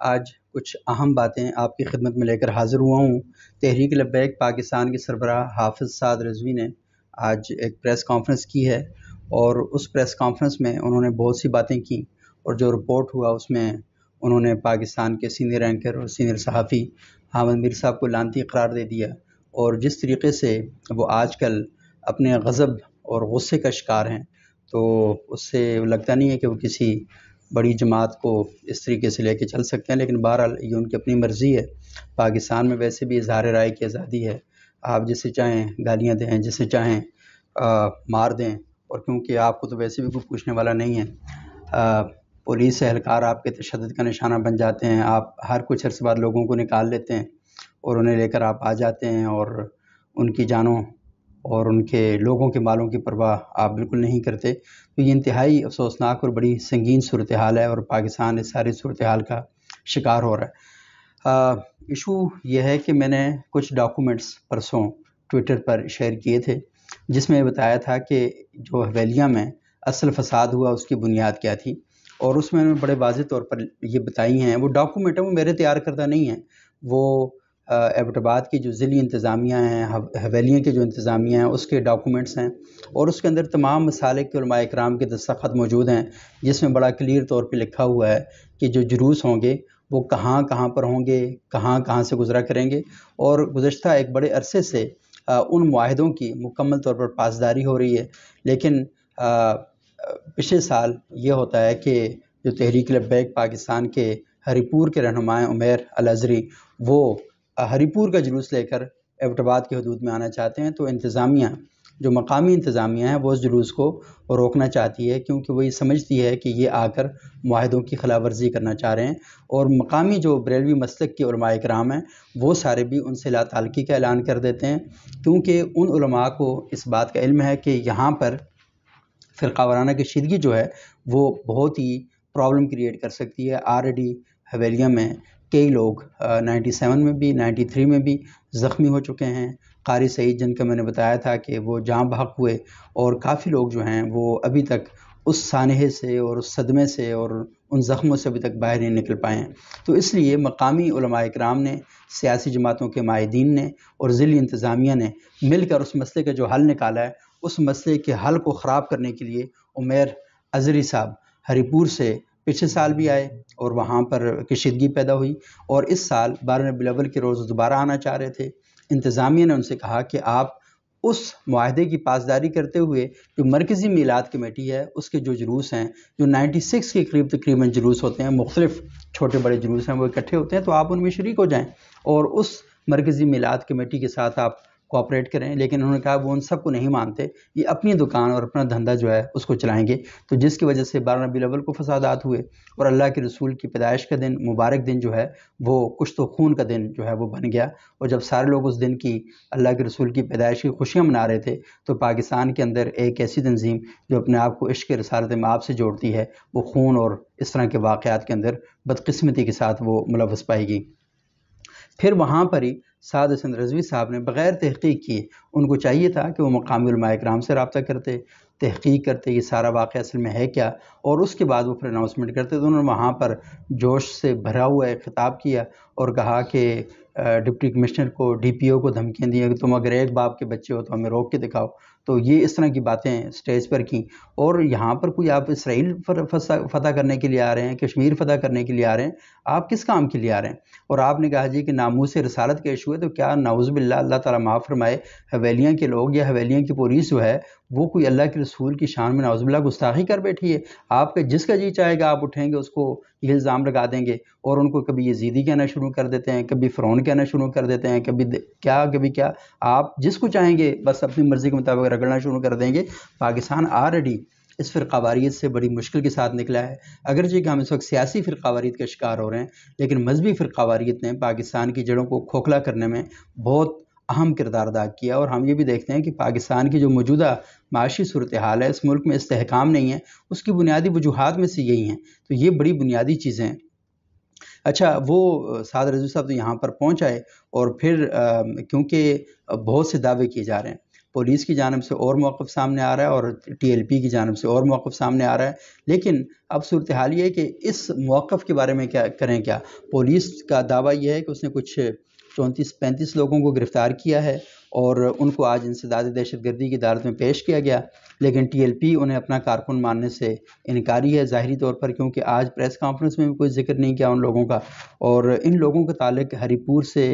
آج کچھ اہم باتیں آپ کی خدمت میں لے کر حاضر ہوا ہوں۔ تحریک لبیک پاکستان کے سربراہ حافظ سعد رضوی نے آج ایک پریس کانفرنس کی ہے، اور اس پریس کانفرنس میں انہوں نے بہت سی باتیں کی، اور جو رپورٹ ہوا اس میں انہوں نے پاکستان کے سینئر اینکر اور سینئر صحافی حامد میر صاحب کو لعنتی قرار دے دیا، اور جس طریقے سے وہ آج کل اپنے غضب اور غصے کا شکار ہیں، تو اس سے لگتا نہیں ہے کہ وہ کسی بڑی جماعت کو اس طریقے سے لے کے چل سکتے ہیں۔ لیکن بہرحال یہ ان کی اپنی مرضی ہے۔ پاکستان میں ویسے بھی اظہار رائے کی آزادی ہے، آپ جسے چاہیں گالیاں دیں، جسے چاہیں مار دیں، اور کیونکہ آپ کو تو ویسے بھی کوئی پوچھنے والا نہیں ہے۔ پولیس اہلکار آپ کے تشدد کا نشانہ بن جاتے ہیں، آپ ہر کچھ عرصے بعد لوگوں کو نکال لیتے ہیں اور انہیں لے کر آپ آ جاتے ہیں، اور ان کی جانوں اور ان کے لوگوں کے مالوں کی پرواہ آپ بالکل نہیں کرتے۔ تو یہ انتہائی افسوسناک اور بڑی سنگین صورتحال ہے، اور پاکستان اس ساری صورتحال کا شکار ہو رہا ہے۔ ایشو یہ ہے کہ میں نے کچھ ڈاکومنٹس پرسوں ٹویٹر پر شیئر کیے تھے، جس میں بتایا تھا کہ جو حویلیہ میں اصل فساد ہوا اس کی بنیاد کیا تھی، اور اس میں بڑے واضح طور پر یہ بتائی ہیں۔ وہ ڈاکومنٹ ہیں، وہ میرے تیار کردہ نہیں ہیں، وہ ایبٹ آباد کی جو ضلعی انتظامیہ ہیں، حویلیوں کے جو انتظامیہ ہیں، اس کے ڈاکومنٹس ہیں، اور اس کے اندر تمام مسالک کے علماء اکرام کے دستخط موجود ہیں، جس میں بڑا کلیئر طور پہ لکھا ہوا ہے کہ جو جلوس ہوں گے وہ کہاں کہاں پر ہوں گے، کہاں کہاں سے گزرا کریں گے، اور گزشتہ ایک بڑے عرصے سے ان معاہدوں کی مکمل طور پر پاسداری ہو رہی ہے۔ لیکن پچھلے سال یہ ہوتا ہے کہ جو تحریک لبیک پاکستان کے ہری پور کے رہنما عمیر الازہری، وہ ہری پور کا جلوس لے کر ایبٹ آباد کی حدود میں آنا چاہتے ہیں، تو انتظامیہ جو مقامی انتظامیہ ہے وہ اس جلوس کو روکنا چاہتی ہے، کیونکہ وہ یہ سمجھتی ہے کہ یہ آ کر معاہدوں کی خلاف ورزی کرنا چاہ رہے ہیں، اور مقامی جو بریلوی مسلک کے علماء اکرام ہیں وہ سارے بھی ان سے لا تعلقی کا اعلان کر دیتے ہیں، کیونکہ ان علماء کو اس بات کا علم ہے کہ یہاں پر فرقہ وارانہ کشیدگی جو ہے وہ بہت ہی پرابلم کریٹ کر سکتی ہے۔ آلریڈی حویلیہ میں کئی لوگ 97 میں بھی 93 میں بھی زخمی ہو چکے ہیں۔ قاری سعید جن کا میں نے بتایا تھا کہ وہ جاں بحق ہوئے، اور کافی لوگ جو ہیں وہ ابھی تک اس سانحے سے اور اس صدمے سے اور ان زخموں سے ابھی تک باہر نہیں نکل پائے ہیں۔ تو اس لیے مقامی علماء اکرام نے، سیاسی جماعتوں کے مائدین نے اور ضلعی انتظامیہ نے مل کر اس مسئلے کا جو حل نکالا ہے، اس مسئلے کے حل کو خراب کرنے کے لیے عمیر الازہری صاحب ہری پور سے پچھلے سال بھی آئے، اور وہاں پر کشیدگی پیدا ہوئی، اور اس سال 12 ربیع الاول کے روز دوبارہ آنا چاہ رہے تھے۔ انتظامیہ نے ان سے کہا کہ آپ اس معاہدے کی پاسداری کرتے ہوئے جو مرکزی میلاد کمیٹی ہے اس کے جو جلوس ہیں، جو 96 کے قریب تقریباً جلوس ہوتے ہیں، مختلف چھوٹے بڑے جلوس ہیں، وہ اکٹھے ہوتے ہیں، تو آپ ان میں شریک ہو جائیں اور اس مرکزی میلاد کمیٹی کے ساتھ آپ کوآپریٹ کریں۔ لیکن انہوں نے کہا وہ ان سب کو نہیں مانتے، یہ اپنی دکان اور اپنا دھندا جو ہے اس کو چلائیں گے، تو جس کی وجہ سے 12 ربیع الاول کو فسادات ہوئے، اور اللہ کے رسول کی پیدائش کا دن، مبارک دن جو ہے وہ کشت و خون کا دن جو ہے وہ بن گیا، اور جب سارے لوگ اس دن کی، اللہ کے رسول کی پیدائش کی خوشیاں منا رہے تھے، تو پاکستان کے اندر ایک ایسی تنظیم جو اپنے آپ کو عشق رسالت مآب سے جوڑتی ہے، وہ خون اور اس طرح کے واقعات کے اندر بدقسمتی کے ساتھ وہ ملوث پائی گئی۔ پھر وہاں پر ہی سعد حسین رضوی صاحب نے بغیر تحقیق کیے، ان کو چاہیے تھا کہ وہ مقامی علماء اکرام سے رابطہ کرتے، تحقیق کرتے یہ سارا واقعہ اصل میں ہے کیا، اور اس کے بعد وہ پھر اناؤنسمنٹ کرتے۔ تو انہوں نے وہاں پر جوش سے بھرا ہوا ایک خطاب کیا اور کہا کہ ڈپٹی کمشنر کو، DPO پی او کو دھمکیاں دیں کہ تم اگر ایک باپ کے بچے ہو تو ہمیں روک کے دکھاؤ۔ تو یہ اس طرح کی باتیں سٹیج پر کیں، اور یہاں پر کوئی آپ اسرائیل فتح کرنے کے لیے آ رہے ہیں، کشمیر فتح کرنے کے لیے آ رہے ہیں، آپ کس کام کے لیے آ رہے ہیں؟ اور آپ نے کہا جی کہ ناموس رسالت کے ایشو ہے، تو کیا نعوذ باللہ، اللہ تعالیٰ معاف فرمائے، حویلیاں کے لوگ یا حویلیاں کی پولیس جو ہے وہ کوئی اللہ کے رسول کی شان میں نعوذ باللہ گستاخی کر بیٹھی ہے؟ آپ کا جس کا جی چاہے گا آپ اٹھیں گے، اس کو یہ الزام لگا دیں گے، اور ان کو کبھی یزیدی کہنا شروع کر دیتے ہیں، کبھی فرعون کہنا شروع کر دیتے ہیں، کبھی کیا آپ جس کو چاہیں گے بس اپنی مرضی کے مطابق رگڑنا شروع کر دیں گے۔ پاکستان آلریڈی اس فرقہ واریت سے بڑی مشکل کے ساتھ نکلا ہے، اگرچہ کہ ہم اس وقت سیاسی فرقہ واریت کا شکار ہو رہے ہیں، لیکن مذہبی فرقہ واریت نے پاکستان کی جڑوں کو کھوکھلا کرنے میں بہت اہم کردار ادا کیا، اور ہم یہ بھی دیکھتے ہیں کہ پاکستان کی جو موجودہ معاشی صورتحال ہے، اس ملک میں استحکام نہیں ہے، اس کی بنیادی وجوہات میں سے یہی ہیں۔ تو یہ بڑی بنیادی چیزیں ہیں۔ اچھا، وہ سعد رضوی صاحب تو یہاں پر پہنچ آئے، اور پھر کیونکہ بہت سے دعوے کیے جا رہے ہیں، پولیس کی جانب سے اور موقف سامنے آ رہا ہے اور TLP کی جانب سے اور موقف سامنے آ رہا ہے. لیکن اب صورتحال یہ ہے کہ اس موقف کے بارے میں کیا کریں. کیا پولیس کا دعویٰ یہ ہے کہ اس نے کچھ 34-35 لوگوں کو گرفتار کیا ہے اور ان کو آج انسداد دہشت گردی کی عدالت میں پیش کیا گیا، لیکن TLP انہیں اپنا کارکن ماننے سے انکاری ہے ظاہری طور پر، کیونکہ آج پریس کانفرنس میں بھی کوئی ذکر نہیں کیا ان لوگوں کا، اور ان لوگوں کا تعلق ہری پور سے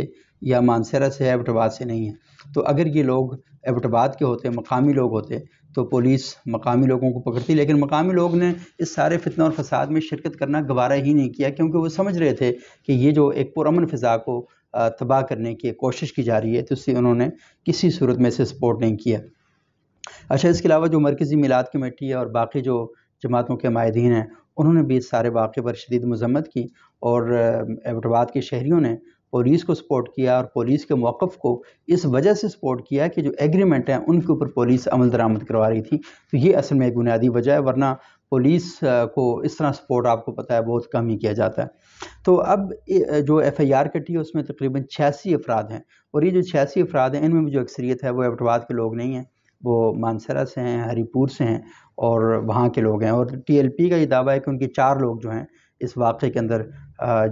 یا مانسہرہ سے، ایبٹ آباد سے نہیں ہے. تو اگر یہ لوگ ایبٹ آباد کے ہوتے، مقامی لوگ ہوتے، تو پولیس مقامی لوگوں کو پکڑتی، لیکن مقامی لوگ نے اس سارے فتنہ اور فساد میں شرکت کرنا گوارہ ہی نہیں کیا، کیونکہ وہ سمجھ رہے تھے کہ یہ جو ایک پرامن فضا کو تباہ کرنے کی کوشش کی جا رہی ہے، تو اس سے انہوں نے کسی صورت میں سے سپورٹ نہیں کیا. اچھا، اس کے علاوہ جو مرکزی میلاد کمیٹی ہے اور باقی جو جماعتوں کے مائدین ہیں، انہوں نے بھی اس سارے واقعے پر شدید مذمت کی، اور ایبٹ آباد کے شہریوں نے پولیس کو سپورٹ کیا اور پولیس کے موقف کو اس وجہ سے سپورٹ کیا کہ جو ایگریمنٹ ہیں ان کے اوپر پولیس عمل درآمد کروا رہی تھی. تو یہ اصل میں ایک بنیادی وجہ ہے، ورنہ پولیس کو اس طرح سپورٹ آپ کو پتہ ہے بہت کم ہی کیا جاتا ہے. تو اب جو FIR کٹی ہے اس میں تقریباً 86 افراد ہیں، اور یہ جو 86 افراد ہیں ان میں بھی جو اکثریت ہے وہ ایبٹ آباد کے لوگ نہیں ہیں، وہ مانسہرہ سے ہیں، ہری پور سے ہیں اور وہاں کے لوگ ہیں. اور TLP کا یہ دعویٰ ہے کہ ان کے 4 لوگ جو ہیں اس واقعے کے اندر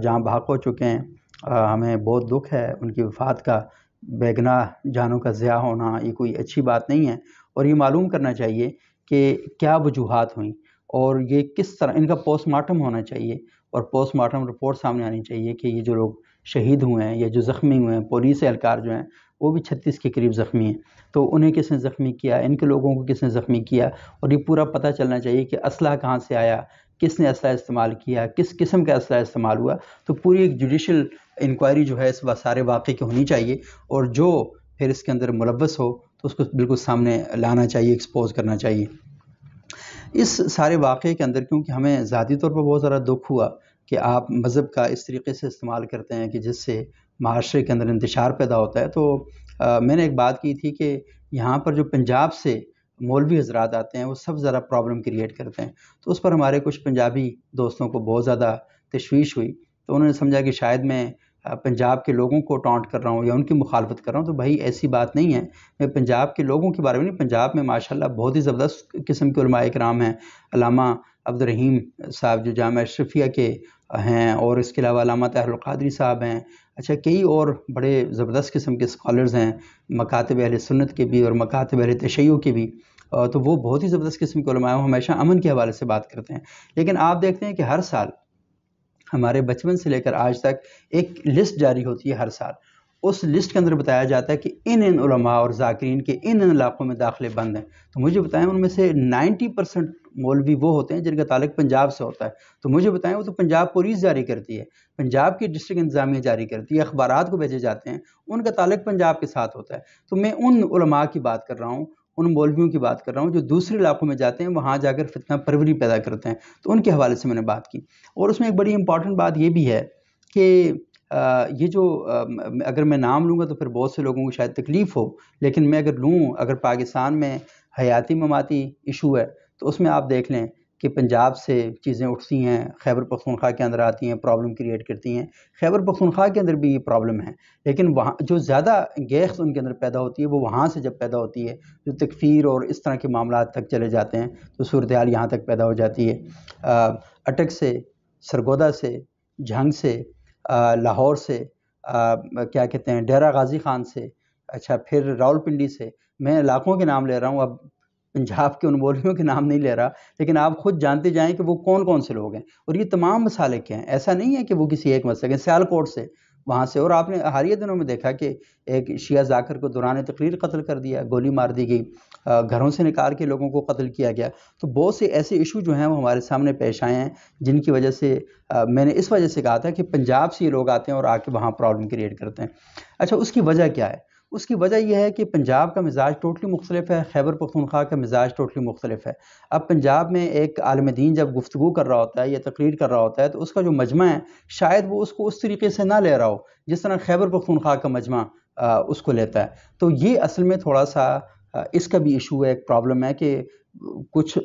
جاں بحق ہو چکے ہیں. ہمیں بہت دکھ ہے ان کی وفات کا، بے گناہ جانوں کا ضیاع ہونا یہ کوئی اچھی بات نہیں ہے، اور یہ معلوم کرنا چاہیے کہ کیا وجوہات ہوئیں اور یہ کس طرح ان کا پوسٹ مارٹم ہونا چاہیے، اور پوسٹ مارٹم رپورٹ سامنے آنی چاہیے کہ یہ جو لوگ شہید ہوئے ہیں یا جو زخمی ہوئے ہیں، پولیس اہلکار جو ہیں وہ بھی 36 کے قریب زخمی ہیں، تو انہیں کس نے زخمی کیا، ان کے لوگوں کو کس نے زخمی کیا، اور یہ پورا پتہ چلنا چاہیے کہ اسلحہ کہاں سے آیا، کس نے اسلحہ استعمال کیا، کس قسم کا اسلحہ استعمال ہوا. تو پوری ایک جوڈیشل انکوائری جو ہے اس سارے واقعے کی ہونی چاہیے، اور جو پھر اس کے اندر ملوث ہو تو اس کو بالکل سامنے لانا چاہیے، ایکسپوز کرنا چاہیے. اس سارے واقعے کے اندر کیونکہ ہمیں ذاتی طور پر بہت زیادہ دکھ ہوا کہ آپ مذہب کا اس طریقے سے استعمال کرتے ہیں کہ جس سے معاشرے کے اندر انتشار پیدا ہوتا ہے. تو میں نے ایک بات کی تھی کہ یہاں پر جو پنجاب سے مولوی حضرات آتے ہیں وہ سب زیادہ پرابلم کریٹ کرتے ہیں. تو اس پر ہمارے کچھ پنجابی دوستوں کو بہت زیادہ تشویش ہوئی، تو انہوں نے سمجھا کہ شاید میں پنجاب کے لوگوں کو ٹانٹ کر رہا ہوں یا ان کی مخالفت کر رہا ہوں. تو بھائی ایسی بات نہیں ہے، میں پنجاب کے لوگوں کے بارے میں نہیں، پنجاب میں ماشاءاللہ بہت ہی زبردست قسم کے علماء کرام ہیں. علامہ عبدالرحیم صاحب جو جامعہ اشرفیہ کے ہیں، اور اس کے علاوہ علامہ طاہر القادری صاحب ہیں. اچھا، کئی اور بڑے زبردست قسم کے اسکالرز ہیں، مکاتب اہل سنت کے بھی اور مکاتب اہل تشیع کے بھی. تو وہ بہت ہی زبردست قسم کے علماء ہیں، ہمیشہ امن کے حوالے سے بات کرتے ہیں. لیکن آپ دیکھتے ہیں کہ ہر سال ہمارے بچپن سے لے کر آج تک ایک لسٹ جاری ہوتی ہے ہر سال. اس لسٹ کے اندر بتایا جاتا ہے کہ ان علماء اور ذاکرین کے ان علاقوں میں داخلے بند ہیں. تو مجھے بتائیں ان میں سے 90% مولوی وہ ہوتے ہیں جن کا تعلق پنجاب سے ہوتا ہے. تو مجھے بتائیں وہ تو پنجاب پولیس جاری کرتی ہے، پنجاب کی ڈسٹرکٹ انتظامیہ جاری کرتی ہے، اخبارات کو بھیجے جاتے ہیں، ان کا تعلق پنجاب کے ساتھ ہوتا ہے. تو میں ان علماء کی بات کر رہا ہوں، ان مولویوں کی بات کر رہا ہوں جو دوسرے علاقوں میں جاتے ہیں، وہاں جا کر فتنہ پروری پیدا کرتے ہیں. تو ان کے حوالے سے میں نے بات کی. اور اس میں ایک بڑی امپورٹنٹ بات یہ بھی ہے کہ یہ جو اگر میں نام لوں گا تو پھر بہت سے لوگوں کو شاید تکلیف ہو، لیکن میں اگر پاکستان میں حیاتی مماتی ایشو ہے تو اس میں آپ دیکھ لیں کہ پنجاب سے چیزیں اٹھتی ہیں، خیبر پختونخوا کے اندر آتی ہیں، پرابلم کریٹ کرتی ہیں. خیبر پختونخوا کے اندر بھی یہ پرابلم ہے، لیکن وہاں جو زیادہ گیخت ان کے اندر پیدا ہوتی ہے وہ وہاں سے جب پیدا ہوتی ہے، جو تکفیر اور اس طرح کے معاملات تک چلے جاتے ہیں تو صورتحال یہاں تک پیدا ہو جاتی ہے. اٹک سے، سرگودا سے، جھنگ سے، لاہور سے، کیا کہتے ہیں ڈیرہ غازی خان سے، اچھا پھر راولپنڈی سے. میں علاقوں کے نام لے رہا ہوں، اب پنجاب کے ان مولویوں کے نام نہیں لے رہا، لیکن آپ خود جانتے جائیں کہ وہ کون کون سے لوگ ہیں. اور یہ تمام مسالک ہیں، ایسا نہیں ہے کہ وہ کسی ایک مسلک ہیں. سیالکوٹ سے، وہاں سے. اور آپ نے حالیہ دنوں میں دیکھا کہ ایک شیعہ ذاکر کو دوران تقریر قتل کر دیا، گولی مار دی گئی، گھروں سے نکال کے لوگوں کو قتل کیا گیا. تو بہت سے ایسے ایشو جو ہیں وہ ہمارے سامنے پیش آئے ہیں جن کی وجہ سے میں نے اس وجہ سے کہا تھا کہ پنجاب سے یہ لوگ آتے ہیں اور آ کے وہاں پرابلم کریٹ کرتے ہیں. اچھا، اس کی وجہ کیا ہے؟ اس کی وجہ یہ ہے کہ پنجاب کا مزاج ٹوٹلی مختلف ہے، خیبر پختونخوا کا مزاج ٹوٹلی مختلف ہے. اب پنجاب میں ایک عالم دین جب گفتگو کر رہا ہوتا ہے یا تقریر کر رہا ہوتا ہے تو اس کا جو مجمع ہے شاید وہ اس کو اس طریقے سے نہ لے رہا ہو جس طرح خیبر پختونخوا کا مجمع اس کو لیتا ہے. تو یہ اصل میں تھوڑا سا اس کا بھی ایشو ہے، ایک پرابلم ہے کہ کچھ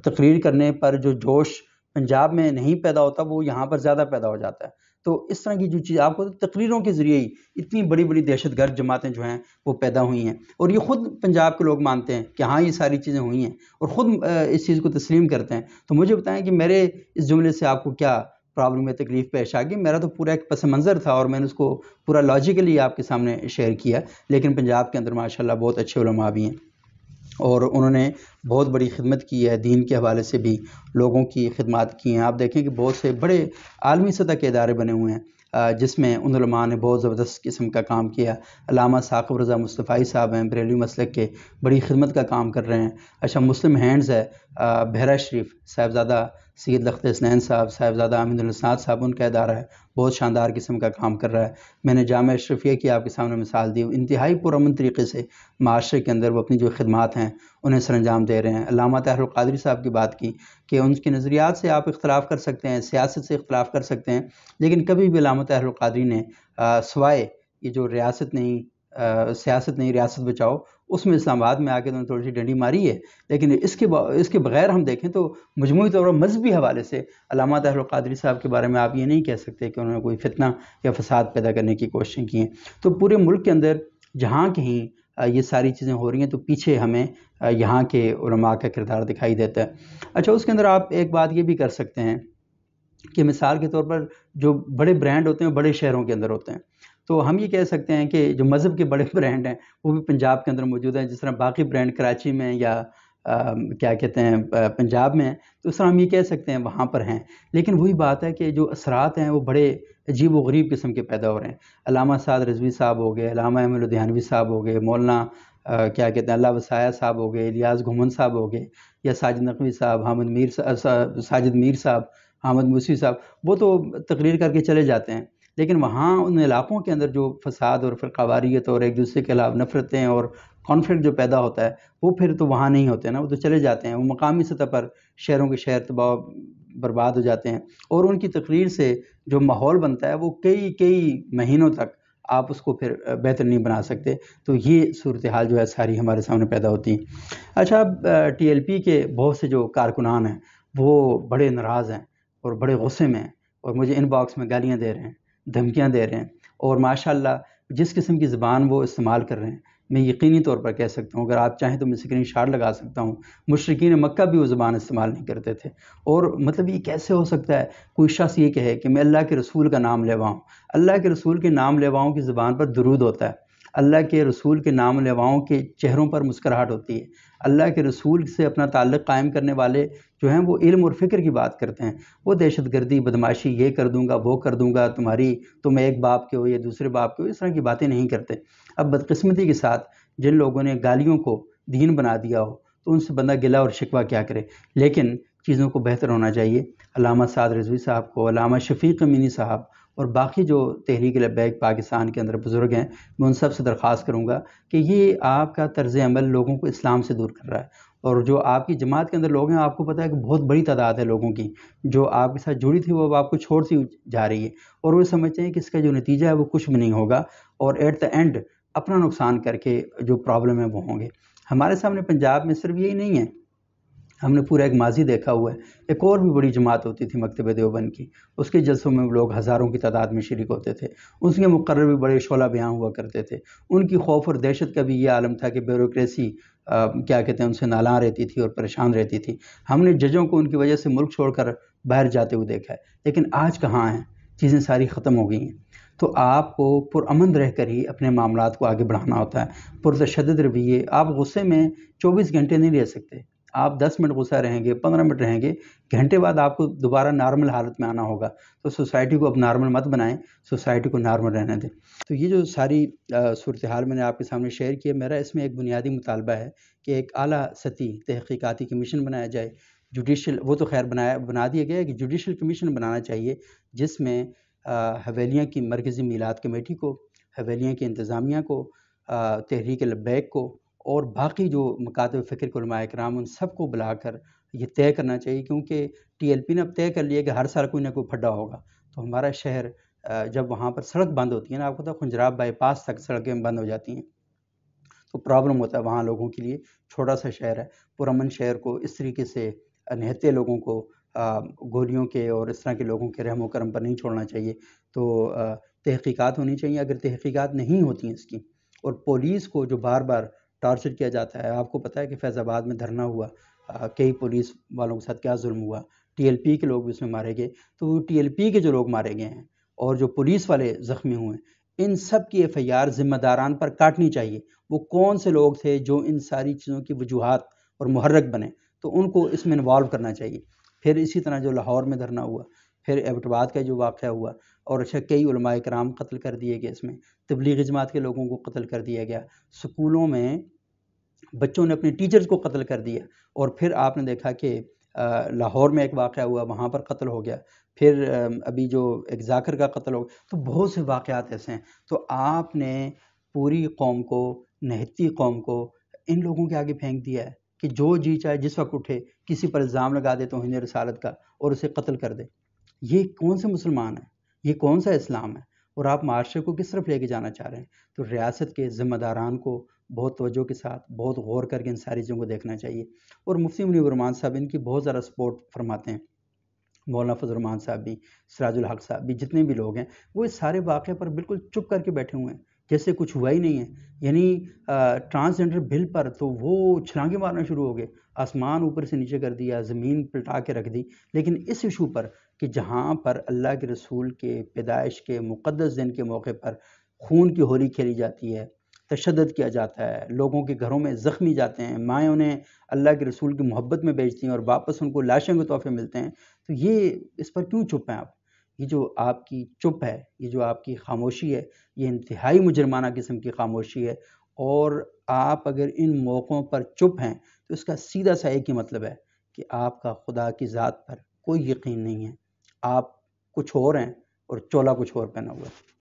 تقریر کرنے پر جو جوش پنجاب میں نہیں پیدا ہوتا وہ یہاں پر زیادہ پیدا ہو جاتا ہے۔ تو اس طرح کی جو چیز آپ کو تقریروں کے ذریعے ہی اتنی بڑی بڑی دہشت گرد جماعتیں جو ہیں وہ پیدا ہوئی ہیں، اور یہ خود پنجاب کے لوگ مانتے ہیں کہ ہاں یہ ساری چیزیں ہوئی ہیں، اور خود اس چیز کو تسلیم کرتے ہیں۔ تو مجھے بتائیں کہ میرے اس جملے سے آپ کو کیا پرابلم یا تکلیف پیش آ گئی؟ میرا تو پورا ایک پس منظر تھا اور میں نے اس کو پورا لاجیکلی آپ کے سامنے شیئر کیا، لیکن پنجاب کے اندر ماشاءاللہ بہت اچھے علماء بھی ہیں، اور انہوں نے بہت بڑی خدمت کی ہے، دین کے حوالے سے بھی لوگوں کی خدمات کی ہیں۔ آپ دیکھیں کہ بہت سے بڑے عالمی سطح کے ادارے بنے ہوئے ہیں جس میں ان علماء نے بہت زبردست قسم کا کام کیا۔ علامہ ثاقب رضا مصطفی صاحب ہیں، بریلوی مسلک کے، بڑی خدمت کا کام کر رہے ہیں۔ اچھا، مسلم ہینڈز ہے، بحیرہ شریف، صاحبزادہ سید لخت حسنین صاحب، صاحبزادہ امین الاسناد صاحب، ان کا ادارہ ہے، بہت شاندار قسم کا کام کر رہا ہے۔ میں نے جامعہ اشرفیہ کی آپ کے سامنے مثال دی، انتہائی پرامن طریقے سے معاشرے کے اندر وہ اپنی جو خدمات ہیں انہیں سر انجام دے رہے ہیں۔ علامہ طاہر القادری صاحب کی بات کی کہ ان کے نظریات سے آپ اختلاف کر سکتے ہیں، سیاست سے اختلاف کر سکتے ہیں، لیکن کبھی بھی علامہ طاہر القادری نے سوائے یہ جو ریاست نہیں سیاست نہیں ریاست بچاؤ، اس میں اسلام آباد میں آ کے انہوں نے تھوڑی سی ڈنڈی ماری ہے، لیکن اس کے بغیر ہم دیکھیں تو مجموعی طور پر مذہبی حوالے سے علامہ طاہر القادری صاحب کے بارے میں آپ یہ نہیں کہہ سکتے کہ انہوں نے کوئی فتنہ یا فساد پیدا کرنے کی کوششیں کی ہیں۔ تو پورے ملک کے اندر جہاں کہیں یہ ساری چیزیں ہو رہی ہیں تو پیچھے ہمیں یہاں کے علماء کا کردار دکھائی دیتا ہے۔ اچھا، اس کے اندر آپ ایک بات یہ بھی کر سکتے ہیں کہ مثال کے طور پر جو بڑے برانڈ ہوتے ہیں بڑے شہروں کے اندر ہوتے ہیں، تو ہم یہ کہہ سکتے ہیں کہ جو مذہب کے بڑے برانڈ ہیں وہ بھی پنجاب کے اندر موجود ہیں، جس طرح باقی برانڈ کراچی میں یا کیا کہتے ہیں پنجاب میں ہیں، تو اس طرح ہم یہ کہہ سکتے ہیں وہاں پر ہیں۔ لیکن وہی بات ہے کہ جو اثرات ہیں وہ بڑے عجیب و غریب قسم کے پیدا ہو رہے ہیں۔ علامہ سعد رضوی صاحب ہو گئے، علامہ احمد لدھیانوی صاحب ہو گئے، مولانا کیا کہتے ہیں اللہ وسایہ صاحب ہو گئے، الیاس گھومن صاحب ہو گئے، یا ساجد نقوی صاحب، ساجد میر صاحب، حامد موسوی صاحب، وہ تو تقریر کر کے چلے جاتے ہیں، لیکن وہاں ان علاقوں کے اندر جو فساد اور فرقہ واریت اور ایک دوسرے کے خلاف نفرتیں اور کانفلکٹ جو پیدا ہوتا ہے وہ پھر تو وہاں نہیں ہوتے نا، وہ تو چلے جاتے ہیں، وہ مقامی سطح پر شہروں کے شہر تباہ برباد ہو جاتے ہیں، اور ان کی تقریر سے جو ماحول بنتا ہے وہ کئی مہینوں تک آپ اس کو پھر بہتر نہیں بنا سکتے۔ تو یہ صورتحال جو ہے ساری ہمارے سامنے پیدا ہوتی ہیں۔ اچھا، اب ٹی ایل پی کے بہت سے جو کارکنان ہیں وہ بڑے ناراض ہیں اور بڑے غصے میں ہیں، اور مجھے ان باکس میں گالیاں دے رہے ہیں، دھمکیاں دے رہے ہیں، اور ماشاءاللہ جس قسم کی زبان وہ استعمال کر رہے ہیں میں یقینی طور پر کہہ سکتا ہوں، اگر آپ چاہیں تو میں اسکرین شاٹ لگا سکتا ہوں، مشرکین مکہ بھی وہ زبان استعمال نہیں کرتے تھے۔ اور مطلب یہ کیسے ہو سکتا ہے کوئی شخص یہ کہے کہ میں اللہ کے رسول کا نام لیواؤں؟ اللہ کے رسول کے نام لیواؤں کی زبان پر درود ہوتا ہے، اللہ کے رسول کے نام لیواؤں کے چہروں پر مسکراہٹ ہوتی ہے، اللہ کے رسول سے اپنا تعلق قائم کرنے والے جو ہیں وہ علم اور فکر کی بات کرتے ہیں، وہ دہشت گردی بدماشی یہ کر دوں گا وہ کر دوں گا، تم ایک باپ کے ہو یا دوسرے باپ کے ہو، اس طرح کی باتیں نہیں کرتے۔ اب بدقسمتی کے ساتھ جن لوگوں نے گالیوں کو دین بنا دیا ہو تو ان سے بندہ گلہ اور شکوہ کیا کرے، لیکن چیزوں کو بہتر ہونا چاہیے۔ علامہ سعد رضوی صاحب کو، علامہ شفیق امینی صاحب اور باقی جو تحریک لبیک پاکستان کے اندر بزرگ ہیں، میں ان سب سے درخواست کروں گا کہ یہ آپ کا طرز عمل لوگوں کو اسلام سے دور کر رہا ہے، اور جو آپ کی جماعت کے اندر لوگ ہیں آپ کو پتہ ہے کہ بہت بڑی تعداد ہے لوگوں کی جو آپ کے ساتھ جڑی تھی، وہ اب آپ کو چھوڑتی جا رہی ہے، اور وہ سمجھتے ہیں کہ اس کا جو نتیجہ ہے وہ کچھ بھی نہیں ہوگا، اور ایٹ دا اینڈ اپنا نقصان کر کے جو پرابلم ہے وہ ہوں گے۔ ہمارے سامنے پنجاب میں صرف یہی نہیں ہے، ہم نے پورا ایک ماضی دیکھا ہوا ہے، ایک اور بھی بڑی جماعت ہوتی تھی مکتبہ دیوبند کی، اس کے جلسوں میں لوگ ہزاروں کی تعداد میں شریک ہوتے تھے، اس کے مقرر بھی بڑے شعلہ بیان ہوا کرتے تھے، ان کی خوف اور دہشت کا بھی یہ عالم تھا کہ بیوروکریسی کیا کہتے ہیں ان سے نالاں رہتی تھی اور پریشان رہتی تھی۔ ہم نے ججوں کو ان کی وجہ سے ملک چھوڑ کر باہر جاتے ہوئے دیکھا ہے، لیکن آج کہاں ہیں؟ چیزیں ساری ختم ہو گئی ہیں۔ تو آپ کو پرامن رہ کر ہی اپنے معاملات کو آگے بڑھانا ہوتا ہے، پرتشدد رویے، آپ غصے میں 24 گھنٹے نہیں رہ سکتے، آپ 10 منٹ غصہ رہیں گے، 15 منٹ رہیں گے، گھنٹے بعد آپ کو دوبارہ نارمل حالت میں آنا ہوگا۔ تو سوسائٹی کو اب نارمل مت بنائیں، سوسائٹی کو نارمل رہنے دیں۔ تو یہ جو ساری صورتحال میں نے آپ کے سامنے شیئر کی ہے، میرا اس میں ایک بنیادی مطالبہ ہے کہ ایک اعلیٰ سطحی تحقیقاتی کمیشن بنایا جائے، جوڈیشل، وہ تو خیر بنا دیا گیا ہے کہ جوڈیشل کمیشن بنانا چاہیے، جس میں حویلیاں کی مرکزی میلاد کمیٹی کو، حویلیاں کی انتظامیہ کو، تحریک لبیک کو، اور باقی جو مکاتب فکر کے علماء کرام ان سب کو بلا کر یہ طے کرنا چاہیے، کیونکہ ٹی ایل پی نے اب طے کر لیا کہ ہر سال کوئی نہ کوئی پھڈا ہوگا، تو ہمارا شہر جب وہاں پر سڑک بند ہوتی ہے نا، آپ کو پتہ ہے خنجراب بائی پاس تک سڑکیں بند ہو جاتی ہیں، تو پرابلم ہوتا ہے وہاں لوگوں کے لیے۔ چھوٹا سا شہر ہے، پرامن شہر کو اس طریقے سے نہتے لوگوں کو گولیوں کے اور اس طرح کے لوگوں کے رحم و کرم پر نہیں چھوڑنا چاہیے۔ تو تحقیقات ہونی چاہیے۔ اگر تحقیقات نہیں ہوتی ہیں اس کی، اور پولیس کو جو بار بار ٹارچر کیا جاتا ہے، آپ کو پتہ ہے کہ فیض آباد میں دھرنا ہوا، کئی پولیس والوں کے ساتھ کیا ظلم ہوا، ٹی ایل پی کے لوگ بھی اس میں مارے گئے، تو وہ ٹی ایل پی کے جو لوگ مارے گئے ہیں اور جو پولیس والے زخمی ہوئے ہیں، ان سب کی ایف آئی آر ذمہ داران پر کاٹنی چاہیے۔ وہ کون سے لوگ تھے جو ان ساری چیزوں کی وجوہات اور محرک بنے، تو ان کو اس میں انوالو کرنا چاہیے۔ پھر اسی طرح جو لاہور میں دھرنا ہوا، پھر ایبٹ آباد کا جو واقعہ ہوا، اور اچھا کئی علماء کرام قتل کر دیے گئے، اس میں تبلیغی جماعت کے لوگوں کو قتل کر دیا گیا، سکولوں میں بچوں نے اپنے ٹیچرز کو قتل کر دیا، اور پھر آپ نے دیکھا کہ لاہور میں ایک واقعہ ہوا، وہاں پر قتل ہو گیا، پھر ابھی جو ایک ذاکر کا قتل ہو گیا، تو بہت سے واقعات ایسے ہیں۔ تو آپ نے پوری قوم کو، نہتی قوم کو ان لوگوں کے آگے پھینک دیا ہے کہ جو جی چاہے جس وقت اٹھے کسی پر الزام لگا دے توہین رسالت کا اور اسے قتل کر دے۔ یہ کون سے مسلمان ہیں؟ یہ کون سا اسلام ہے؟ اور آپ معاشرے کو کس طرف لے کے جانا چاہ رہے ہیں؟ تو ریاست کے ذمہ داران کو بہت توجہ کے ساتھ، بہت غور کر کے ان ساری چیزوں کو دیکھنا چاہیے۔ اور مفتی منیب الرحمان صاحب ان کی بہت زیادہ سپورٹ فرماتے ہیں، مولانا فضل الرحمان صاحب بھی، سراج الحق صاحب بھی، جتنے بھی لوگ ہیں وہ اس سارے واقعے پر بالکل چپ کر کے بیٹھے ہوئے ہیں، جیسے کچھ ہوا ہی نہیں ہے۔ یعنی ٹرانسجنڈر بل پر تو وہ چھلانگیں مارنا شروع ہو گئے، آسمان اوپر سے نیچے کر دیا، زمین پلٹا کے رکھ دی۔ لیکن اس ایشو پر کہ جہاں پر اللہ کے رسول کے پیدائش کے مقدس دن کے موقع پر خون کی ہولی کھیلی جاتی ہے، تشدد کیا جاتا ہے، لوگوں کے گھروں میں زخمی جاتے ہیں، مائیں انہیں اللہ کے رسول کی محبت میں بیچتی ہیں اور واپس ان کو لاشوں کے تحفے ملتے ہیں، تو یہ اس پر کیوں چپ ہیں آپ؟ یہ جو آپ کی چپ ہے، یہ جو آپ کی خاموشی ہے، یہ انتہائی مجرمانہ قسم کی خاموشی ہے۔ اور آپ اگر ان موقعوں پر چپ ہیں تو اس کا سیدھا سا ایک ہی مطلب ہے کہ آپ کا خدا کی ذات پر کوئی یقین نہیں ہے، آپ کچھ اور ہیں اور چولا کچھ اور پہنا ہوا ہے۔